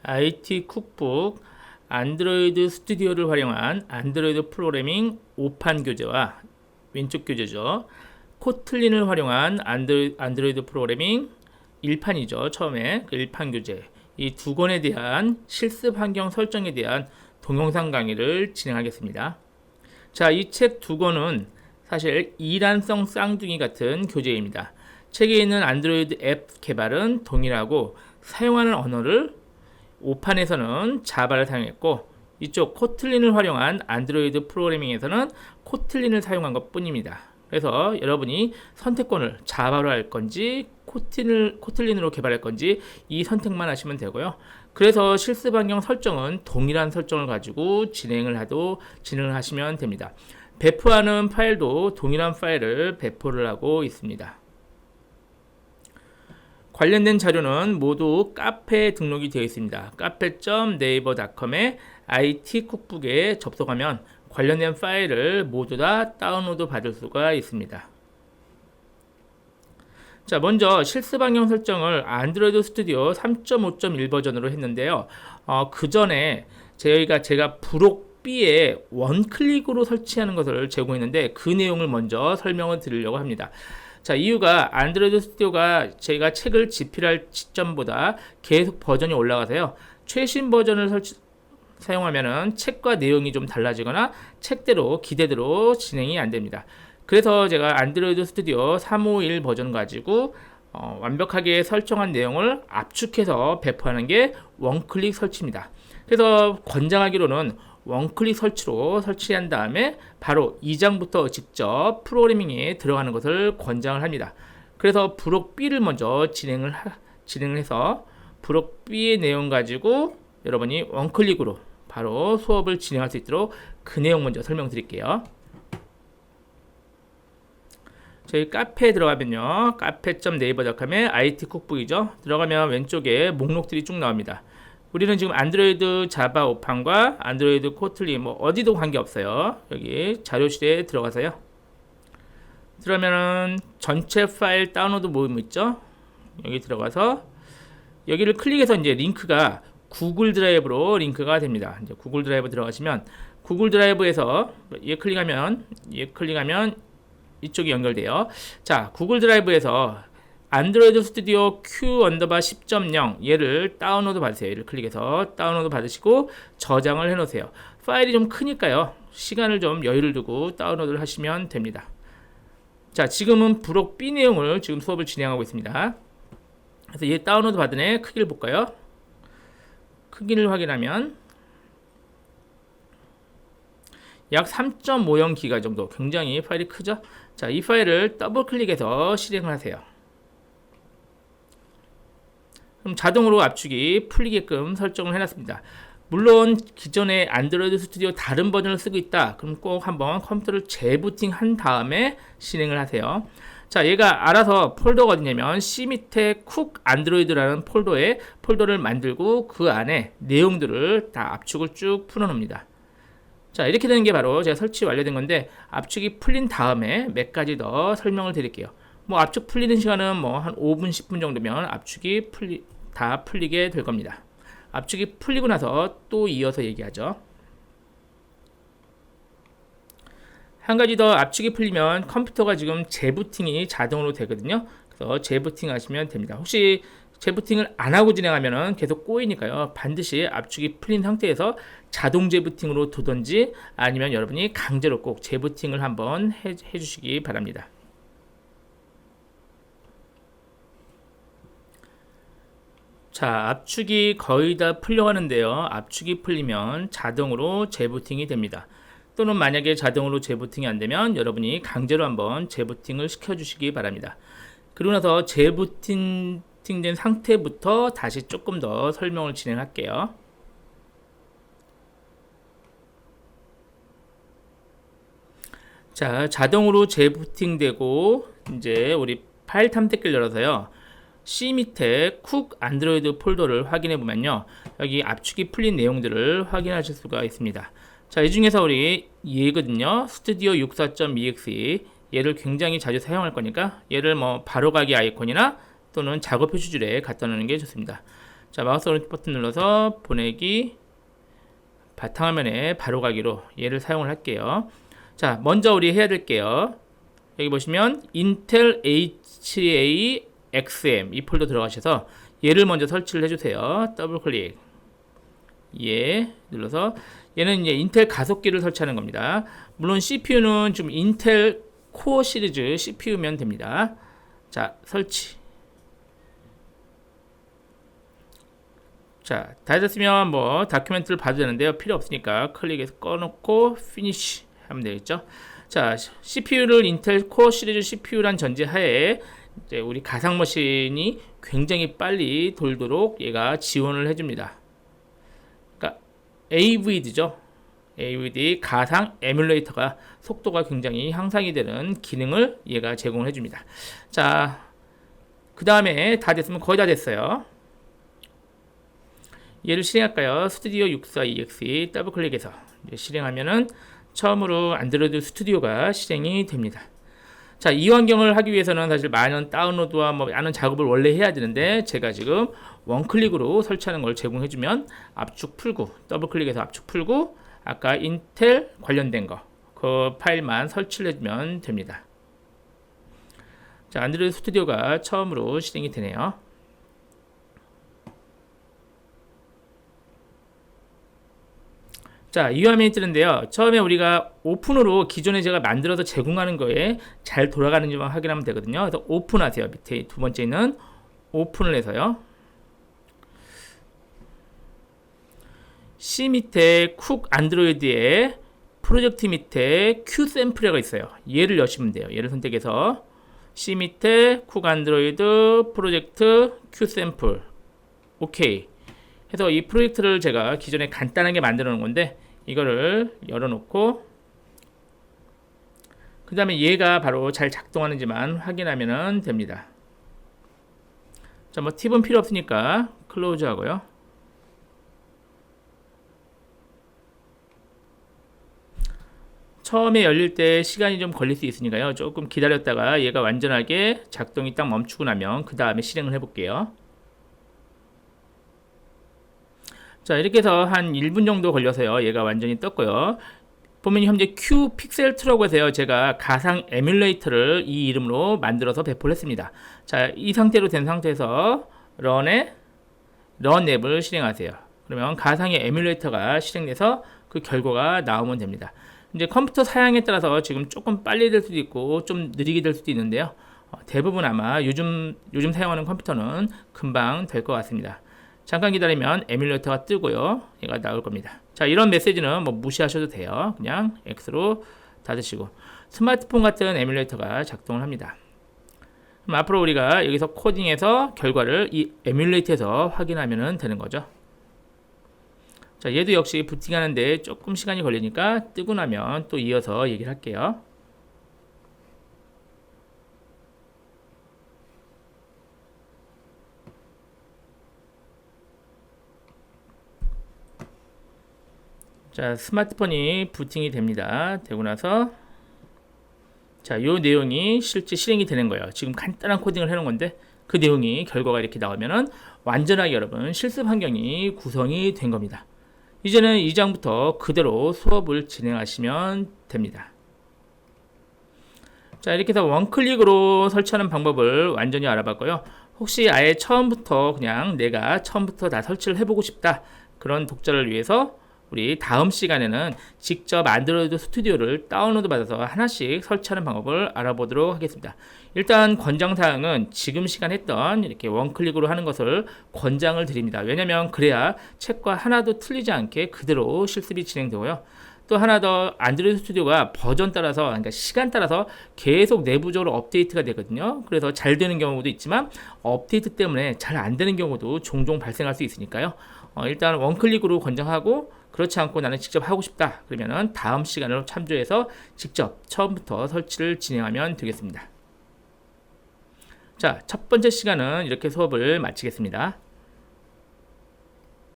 IT 쿡북 안드로이드 스튜디오를 활용한 안드로이드 프로그래밍 5판 교재와 왼쪽 교재죠. 코틀린을 활용한 안드로이드 프로그래밍 1판이죠. 처음에 그 1판 교재. 이 두 권에 대한 실습 환경 설정에 대한 동영상 강의를 진행하겠습니다. 자, 이 책 두 권은 사실 이란성 쌍둥이 같은 교재입니다. 책에 있는 안드로이드 앱 개발은 동일하고 사용하는 언어를 5판에서는 자바를 사용했고 이쪽 코틀린을 활용한 안드로이드 프로그래밍에서는 코틀린을 사용한 것 뿐입니다. 그래서 여러분이 선택권을 자바로 할 건지 코틀린으로 개발할 건지 이 선택만 하시면 되고요. 그래서 실습 환경 설정은 동일한 설정을 가지고 진행을 하시면 됩니다. 배포하는 파일도 동일한 파일을 배포를 하고 있습니다. 관련된 자료는 모두 카페에 등록이 되어 있습니다. 카페.naver.com에 IT 쿡북에 접속하면 관련된 파일을 모두 다 다운로드 받을 수가 있습니다. 자, 먼저 실습 환경 설정을 안드로이드 스튜디오 3.5.1 버전으로 했는데요. 그 전에 제가 부록 B에 원클릭으로 설치하는 것을 제공했는데 그 내용을 먼저 설명을 드리려고 합니다. 자, 이유가 안드로이드 스튜디오가 제가 책을 집필할 시점보다 계속 버전이 올라가서요. 최신 버전을 사용하면은 책과 내용이 좀 달라지거나 책대로 기대대로 진행이 안 됩니다. 그래서 제가 안드로이드 스튜디오 3.5.1 버전 가지고 완벽하게 설정한 내용을 압축해서 배포하는 게 원클릭 설치입니다. 그래서 권장하기로는 원클릭 설치로 설치한 다음에 바로 2장부터 직접 프로그래밍에 들어가는 것을 권장을 합니다. 그래서 부록 B를 먼저 진행을 해서 부록 B의 내용 가지고 여러분이 원클릭으로 바로 수업을 진행할 수 있도록 그 내용 먼저 설명드릴게요. 저희 카페에 들어가면요. 카페.naver.com에 IT 쿡북이죠. 들어가면 왼쪽에 목록들이 쭉 나옵니다. 우리는 지금 안드로이드 자바 5판과 안드로이드 코틀린 뭐 어디도 관계없어요. 여기 자료실에 들어가서요. 그러면은 전체 파일 다운로드 모임 있죠? 여기 들어가서 여기를 클릭해서 이제 링크가 구글 드라이브로 링크가 됩니다. 이제 구글 드라이브 들어가시면 구글 드라이브에서 얘 클릭하면 이쪽이 연결돼요. 자, 구글 드라이브에서 안드로이드 스튜디오 Q_10 얘를 다운로드 받으세요. 얘를 클릭해서 다운로드 받으시고 저장을 해 놓으세요. 파일이 좀 크니까요. 시간을 좀 여유를 두고 다운로드를 하시면 됩니다. 자, 지금은 부록 B 내용을 지금 수업을 진행하고 있습니다. 그래서 얘 다운로드 받은 애 크기를 볼까요? 크기를 확인하면 약 3.50기가 정도, 굉장히 파일이 크죠? 자, 이 파일을 더블 클릭해서 실행을 하세요. 그럼 자동으로 압축이 풀리게끔 설정을 해놨습니다. 물론 기존의 안드로이드 스튜디오 다른 버전을 쓰고 있다. 그럼 꼭 한번 컴퓨터를 재부팅한 다음에 실행을 하세요. 자, 얘가 알아서 폴더가 어디냐면 C 밑에 쿡 안드로이드라는 폴더를 만들고 그 안에 내용들을 다 압축을 쭉 풀어놓습니다. 자, 이렇게 되는 게 바로 제가 설치 완료된 건데 압축이 풀린 다음에 몇 가지 더 설명을 드릴게요. 뭐 압축 풀리는 시간은 뭐 한 5분 10분 정도면 압축이 다 풀리게 될 겁니다. 압축이 풀리고 나서 또 이어서 얘기하죠. 한 가지 더 압축이 풀리면 컴퓨터가 지금 재부팅이 자동으로 되거든요. 그래서 재부팅 하시면 됩니다. 혹시 재부팅을 안 하고 진행하면 계속 꼬이니까요. 반드시 압축이 풀린 상태에서 자동 재부팅으로 두든지 아니면 여러분이 강제로 꼭 재부팅을 한번 해주시기 바랍니다. 자, 압축이 거의 다 풀려가는데요. 압축이 풀리면 자동으로 재부팅이 됩니다. 또는 만약에 자동으로 재부팅이 안 되면 여러분이 강제로 한번 재부팅을 시켜주시기 바랍니다. 그러고 나서 재부팅된 상태부터 다시 조금 더 설명을 진행할게요. 자, 자동으로 재부팅되고 이제 우리 파일 탐색기를 열어서요. C 밑에 쿡 안드로이드 폴더를 확인해 보면요. 여기 압축이 풀린 내용들을 확인하실 수가 있습니다. 자, 이 중에서 우리 얘거든요. 스튜디오 64.exe 얘를 굉장히 자주 사용할 거니까 얘를 뭐 바로가기 아이콘이나 또는 작업 표시줄에 갖다 놓는 게 좋습니다. 자, 마우스 오른쪽 버튼 눌러서 보내기, 바탕화면에 바로 가기로 얘를 사용을 할게요. 자, 먼저 우리 해야 될게요. 여기 보시면 인텔 HAXM 이 폴더 들어가셔서 얘를 먼저 설치를 해주세요. 더블 클릭, 예 눌러서 얘는 이제 인텔 가속기를 설치하는 겁니다. 물론 CPU는 좀 인텔 코어 시리즈 CPU면 됩니다. 자, 설치. 자, 다 됐으면 뭐 다큐멘트를 봐도 되는데요. 필요 없으니까 클릭해서 꺼놓고 피니시 하면 되겠죠. 자, CPU를 인텔 코어 시리즈 CPU란 전제하에 이제 우리 가상 머신이 굉장히 빨리 돌도록 얘가 지원을 해줍니다. 그러니까 AVD죠. AVD 가상 에뮬레이터가 속도가 굉장히 향상이 되는 기능을 얘가 제공을 해줍니다. 자, 그 다음에 다 됐으면 거의 다 됐어요. 얘를 실행할까요? 스튜디오 64EXE 더블 클릭해서 실행하면은 처음으로 안드로이드 스튜디오가 실행이 됩니다. 자, 이 환경을 하기 위해서는 사실 많은 다운로드와 뭐 많은 작업을 원래 해야 되는데 제가 지금 원클릭으로 설치하는 걸 제공해주면 압축 풀고 더블 클릭해서 압축 풀고 아까 인텔 관련된 거 그 파일만 설치를 해주면 됩니다. 자, 안드로이드 스튜디오가 처음으로 실행이 되네요. 자, 이 화면이 뜨는데요. 처음에 우리가 오픈으로 기존에 제가 만들어서 제공하는 거에 잘 돌아가는지만 확인하면 되거든요. 그래서 오픈하세요. 밑에 두 번째 있는 오픈을 해서요. C 밑에 쿡 안드로이드에 프로젝트 밑에 Q 샘플이가 있어요. 얘를 여시면 돼요. 얘를 선택해서 C 밑에 쿡 안드로이드 프로젝트 Q 샘플 오케이 해서 이 프로젝트를 제가 기존에 간단하게 만들어 놓은 건데 이거를 열어놓고 그 다음에 얘가 바로 잘 작동하는지만 확인하면 됩니다. 자, 뭐 팁은 필요 없으니까 클로즈 하고요. 처음에 열릴 때 시간이 좀 걸릴 수 있으니까요. 조금 기다렸다가 얘가 완전하게 작동이 딱 멈추고 나면 그 다음에 실행을 해볼게요. 자, 이렇게 해서 한 1분 정도 걸려서요. 얘가 완전히 떴고요. 보면 현재 Q 픽셀 2라고 해서요. 제가 가상 에뮬레이터를 이 이름으로 만들어서 배포를 했습니다. 자, 이 상태로 된 상태에서 런 앱을 실행하세요. 그러면 가상의 에뮬레이터가 실행돼서 그 결과가 나오면 됩니다. 이제 컴퓨터 사양에 따라서 지금 조금 빨리 될 수도 있고 좀 느리게 될 수도 있는데요. 대부분 아마 요즘 사용하는 컴퓨터는 금방 될 것 같습니다. 잠깐 기다리면 에뮬레이터가 뜨고요. 얘가 나올 겁니다. 자, 이런 메시지는 뭐 무시하셔도 돼요. 그냥 X로 닫으시고 스마트폰 같은 에뮬레이터가 작동을 합니다. 그럼 앞으로 우리가 여기서 코딩해서 결과를 이 에뮬레이터에서 확인하면 되는 거죠. 자, 얘도 역시 부팅하는데 조금 시간이 걸리니까 뜨고 나면 또 이어서 얘기를 할게요. 자, 스마트폰이 부팅이 됩니다. 되고 나서 자, 요 내용이 실제 실행이 되는 거예요. 지금 간단한 코딩을 해놓은 건데 그 내용이 결과가 이렇게 나오면은 완전하게 여러분 실습 환경이 구성이 된 겁니다. 이제는 이 장부터 그대로 수업을 진행하시면 됩니다. 자, 이렇게 해서 원클릭으로 설치하는 방법을 완전히 알아봤고요. 혹시 아예 처음부터 그냥 내가 처음부터 다 설치를 해보고 싶다 그런 독자를 위해서 우리 다음 시간에는 직접 안드로이드 스튜디오를 다운로드 받아서 하나씩 설치하는 방법을 알아보도록 하겠습니다. 일단 권장사항은 지금 시간 했던 이렇게 원클릭으로 하는 것을 권장을 드립니다. 왜냐면 그래야 책과 하나도 틀리지 않게 그대로 실습이 진행되고요. 또 하나 더 안드로이드 스튜디오가 버전 따라서 그러니까 시간 따라서 계속 내부적으로 업데이트가 되거든요. 그래서 잘 되는 경우도 있지만 업데이트 때문에 잘 안 되는 경우도 종종 발생할 수 있으니까요. 일단 원클릭으로 권장하고 그렇지 않고 나는 직접 하고 싶다 그러면은 다음 시간으로 참조해서 직접 처음부터 설치를 진행하면 되겠습니다. 자, 첫 번째 시간은 이렇게 수업을 마치겠습니다.